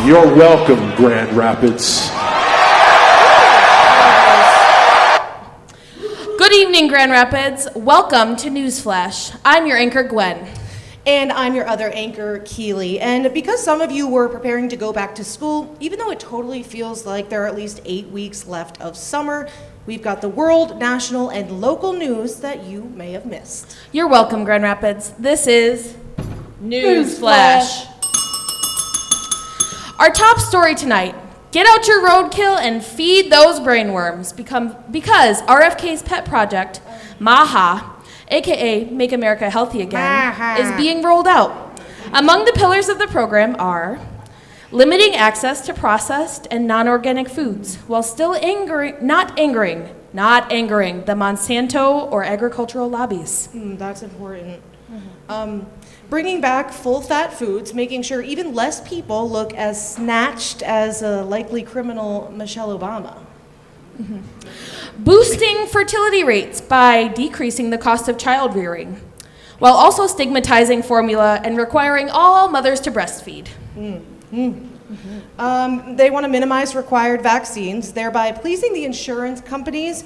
You're welcome, Grand Rapids. Good evening, Grand Rapids. Welcome to NewsFlash. I'm your anchor, Gwen. And I'm your other anchor, Keely. And because some of you were preparing to go back to school, even though it totally feels like there are at least 8 weeks left of summer, we've got the world, national, and local news that you may have missed. You're welcome, Grand Rapids. This is NewsFlash. Our top story tonight: get out your roadkill and feed those brainworms. Because RFK's pet project, MAHA, aka Make America Healthy Again, is being rolled out. Among the pillars of the program are limiting access to processed and non-organic foods while still not angering the Monsanto or agricultural lobbies. That's important. Bringing back full-fat foods, making sure even less people look as snatched as a likely criminal Michelle Obama. Boosting fertility rates by decreasing the cost of child rearing, while also stigmatizing formula and requiring all mothers to breastfeed. They want to minimize required vaccines, thereby pleasing the insurance companies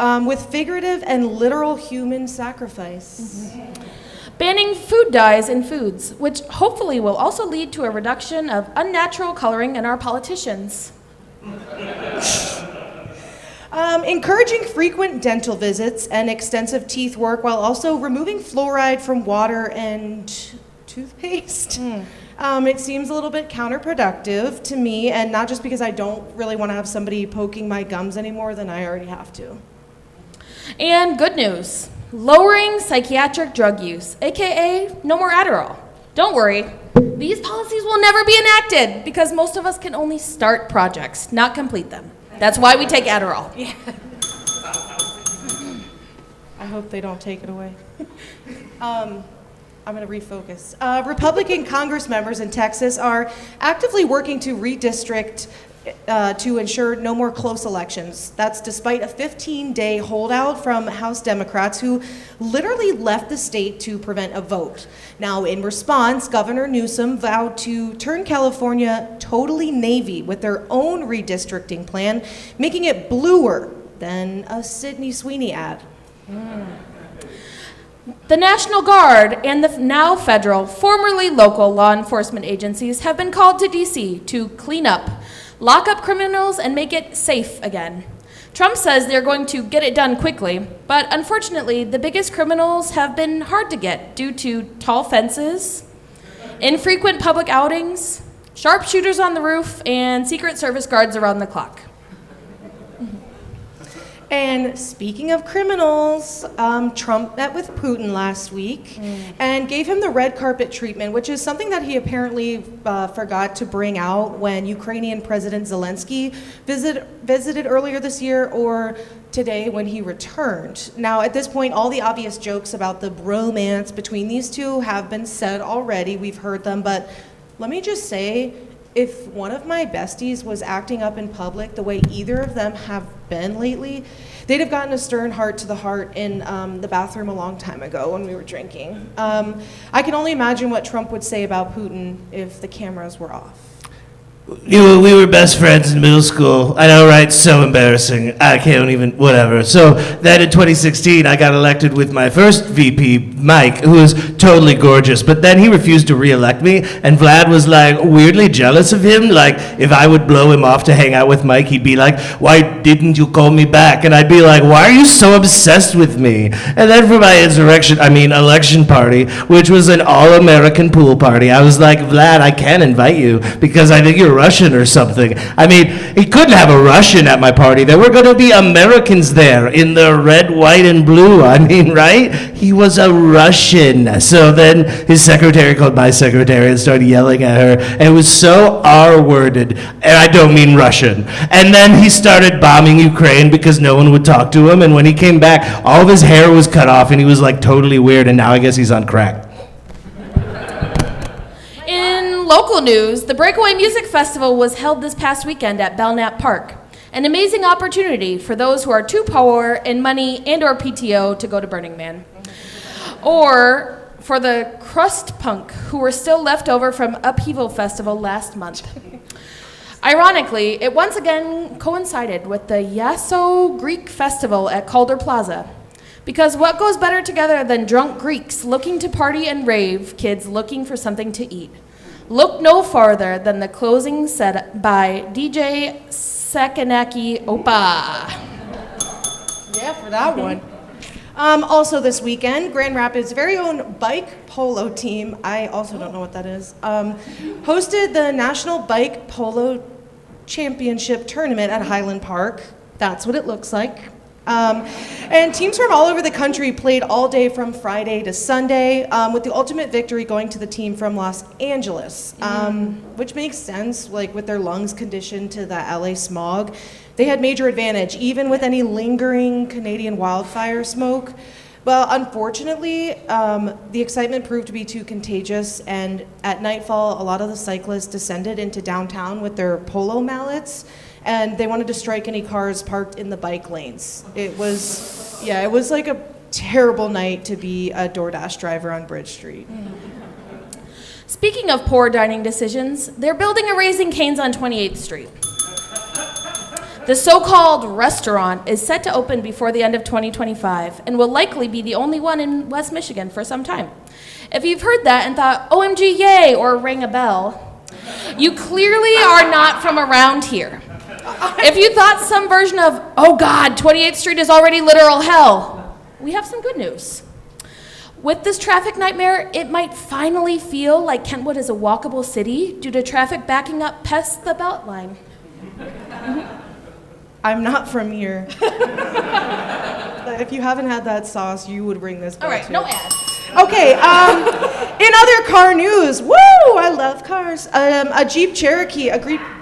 with figurative and literal human sacrifice. Banning food dyes in foods, which hopefully will also lead to a reduction of unnatural coloring in our politicians. Encouraging frequent dental visits and extensive teeth work while also removing fluoride from water and toothpaste. It seems a little bit counterproductive to me, and not just because I don't really want to have somebody poking my gums any more than I already have to. And good news: lowering psychiatric drug use, aka no more Adderall. Don't worry, these policies will never be enacted because most of us can only start projects, not complete them. That's why we take Adderall. Yeah. I hope they don't take it away. I'm going to refocus. Republican Congress members in Texas are actively working to redistrict to ensure no more close elections. That's despite a 15-day holdout from House Democrats who literally left the state to prevent a vote. Now, in response, Governor Newsom vowed to turn California totally Navy with their own redistricting plan, making it bluer than a Sydney Sweeney ad. The National Guard and the now federal, formerly local law enforcement agencies have been called to D.C. to clean up, lock up criminals, and make it safe again. Trump says they're going to get it done quickly, but unfortunately, the biggest criminals have been hard to get due to tall fences, infrequent public outings, sharpshooters on the roof, and Secret Service guards around the clock. And speaking of criminals, Trump met with Putin last week and gave him the red carpet treatment, which is something that he apparently forgot to bring out when Ukrainian President Zelensky visited earlier this year or today when he returned. Now, at this point, all the obvious jokes about the bromance between these two have been said already. We've heard them, but let me just say, if one of my besties was acting up in public the way either of them have been lately, they'd have gotten a stern heart to the heart in the bathroom a long time ago when we were drinking. I can only imagine what Trump would say about Putin if the cameras were off. We were best friends in middle school. I know, right? So embarrassing. I can't even, whatever. So then in 2016, I got elected with my first VP, Mike, who was totally gorgeous. But then he refused to re-elect me, and Vlad was like weirdly jealous of him. Like if I would blow him off to hang out with Mike, he'd be like, "Why didn't you call me back?" And I'd be like, "Why are you so obsessed with me?" And then for my election party, which was an all-American pool party, I was like, "Vlad, I can't invite you because I think you're Russian or something." I mean, he couldn't have a Russian at my party. There were going to be Americans there in the red, white, and blue. I mean, right? He was a Russian. So then his secretary called my secretary and started yelling at her. And it was so R-worded, and I don't mean Russian. And then he started bombing Ukraine because no one would talk to him. And when he came back, all of his hair was cut off, and he was like totally weird. And now I guess he's on crack. Local news, the Breakaway Music Festival was held this past weekend at Belknap Park. An amazing opportunity for those who are too poor in money and or PTO to go to Burning Man. Or for the crust punk who were still left over from Upheaval Festival last month. Ironically, it once again coincided with the Yasso Greek Festival at Calder Plaza. Because what goes better together than drunk Greeks looking to party and rave, kids looking for something to eat? Look no farther than the closing set by DJ Sakanaki Opa. Yeah, for that one. Also this weekend, Grand Rapids' very own bike polo team, I also don't know what that is, hosted the National Bike Polo Championship Tournament at Highland Park. That's what it looks like. And teams from all over the country played all day from Friday to Sunday, with the ultimate victory going to the team from Los Angeles, which makes sense, like with their lungs conditioned to the LA smog. They had major advantage, even with any lingering Canadian wildfire smoke. Well, unfortunately, the excitement proved to be too contagious, and at nightfall, a lot of the cyclists descended into downtown with their polo mallets, and they wanted to strike any cars parked in the bike lanes. It was like a terrible night to be a DoorDash driver on Bridge Street. Speaking of poor dining decisions, they're building a Raising Cane's on 28th Street. The so-called restaurant is set to open before the end of 2025 and will likely be the only one in West Michigan for some time. If you've heard that and thought, OMG, yay, or ring a bell, you clearly are not from around here. If you thought some version of, oh God, 28th Street is already literal hell, we have some good news. With this traffic nightmare, it might finally feel like Kentwood is a walkable city due to traffic backing up past the Beltline. I'm not from here. If you haven't had that sauce, you would ring this bell. All right, too. no ads. Okay, in other car news, woo, I love cars. A Jeep Cherokee,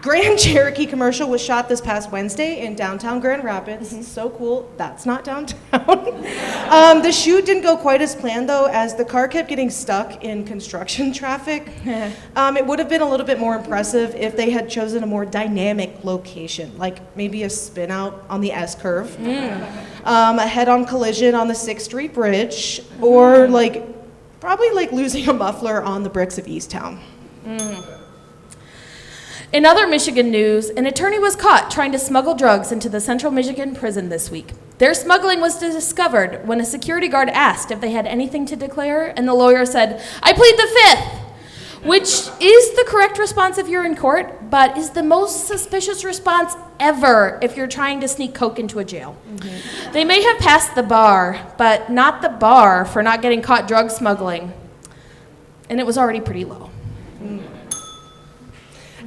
Grand Cherokee commercial was shot this past Wednesday in downtown Grand Rapids. So cool. That's not downtown. The shoot didn't go quite as planned, though, as the car kept getting stuck in construction traffic. It would have been a little bit more impressive if they had chosen a more dynamic location, like maybe a spin out on the S curve, a head-on collision on the 6th Street Bridge, or probably losing a muffler on the bricks of Easttown. In other Michigan news, an attorney was caught trying to smuggle drugs into the Central Michigan prison this week. Their smuggling was discovered when a security guard asked if they had anything to declare, and the lawyer said, "I plead the fifth," which is the correct response if you're in court, but is the most suspicious response ever if you're trying to sneak coke into a jail. They may have passed the bar, but not the bar for not getting caught drug smuggling. And it was already pretty low.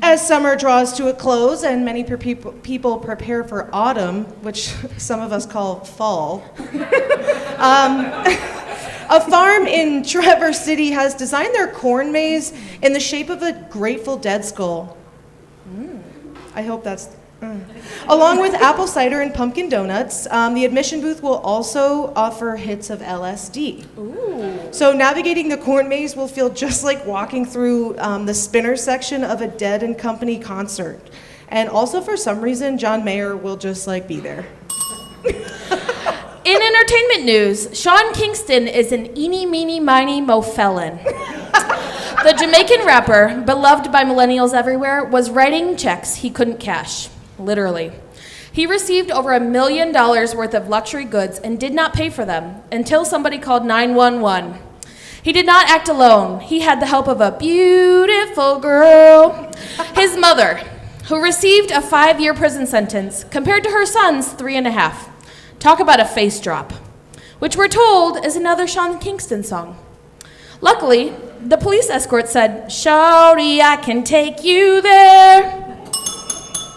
As summer draws to a close and many people prepare for autumn, which some of us call fall, a farm in Traverse City has designed their corn maze in the shape of a Grateful Dead skull. I hope that's... Along with apple cider and pumpkin donuts, the admission booth will also offer hits of LSD. So navigating the corn maze will feel just like walking through the spinner section of a Dead and Company concert. And also, for some reason, John Mayer will just be there. In entertainment news, Sean Kingston is an eeny, meeny, miny, mo felon. The Jamaican rapper, beloved by millennials everywhere, was writing checks he couldn't cash. Literally. He received over $1 million worth of luxury goods and did not pay for them until somebody called 911. He did not act alone. He had the help of a beautiful girl, his mother, who received a 5-year prison sentence compared to her son's 3.5. Talk about a face drop, which we're told is another Sean Kingston song. Luckily, the police escort said, "Shawty, I can take you there."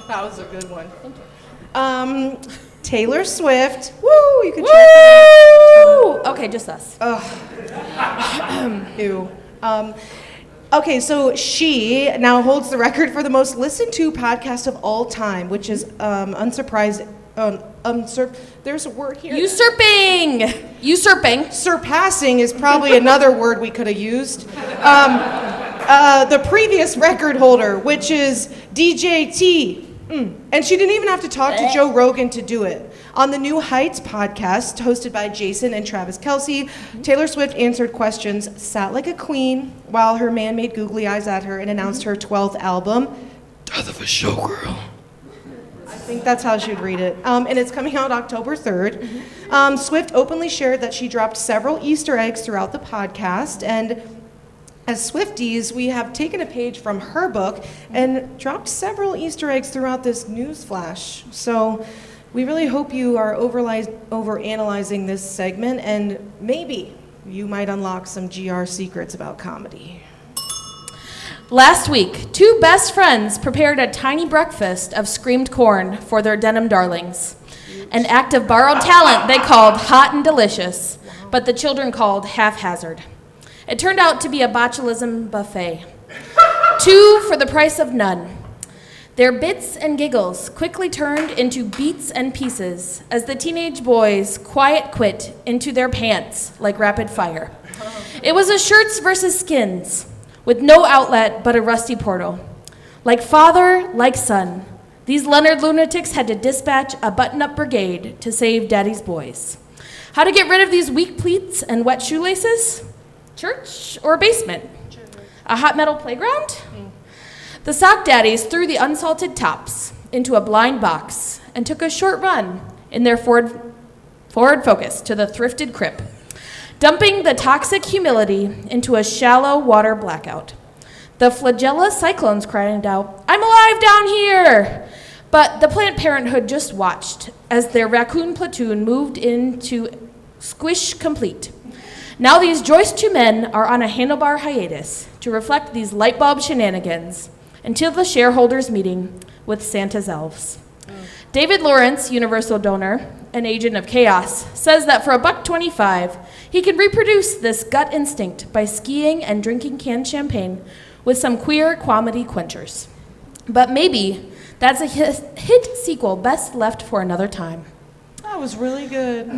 That was a good one. Taylor Swift. Woo! You can Woo! Okay, just us. Ew. Okay, so she now holds the record for the most listened to podcast of all time, which is unsurprising. There's a word here. Usurping. Surpassing is probably another word we could have used. The previous record holder, which is DJ T. And she didn't even have to talk to Joe Rogan to do it. On the New Heights podcast, hosted by Jason and Travis Kelce, Taylor Swift answered questions, sat like a queen, while her man made googly eyes at her and announced her 12th album. Death of a showgirl. I think that's how she'd read it. And it's coming out October 3rd. Swift openly shared that she dropped several Easter eggs throughout the podcast. And as Swifties, we have taken a page from her book and dropped several Easter eggs throughout this NewsFlash. So we really hope you are overanalyzing this segment, and maybe you might unlock some GR secrets about comedy. Last week, two best friends prepared a tiny breakfast of screamed corn for their denim darlings. An act of borrowed talent they called hot and delicious, but the children called haphazard. It turned out to be a botulism buffet. Two for the price of none. Their bits and giggles quickly turned into beats and pieces as the teenage boys quiet quit into their pants like rapid fire. It was a shirts versus skins, with no outlet but a rusty portal. Like father, like son, these Leonard lunatics had to dispatch a button-up brigade to save daddy's boys. How to get rid of these weak pleats and wet shoelaces? Church or basement? A hot metal playground? The sock daddies threw the unsalted tops into a blind box and took a short run in their forward focus to the thrifted crib, dumping the toxic humility into a shallow water blackout. The flagella cyclones cried out, "I'm alive down here!" But the Planned Parenthood just watched as their raccoon platoon moved into squish complete. Now these Joyce 2 men are on a handlebar hiatus to reflect these light bulb shenanigans until the shareholders meeting with Santa's elves. David Lawrence, Universal donor, an agent of chaos, says that for $1.25, he can reproduce this gut instinct by skiing and drinking canned champagne with some queer comedy quenchers. But maybe that's a hit sequel best left for another time. That was really good.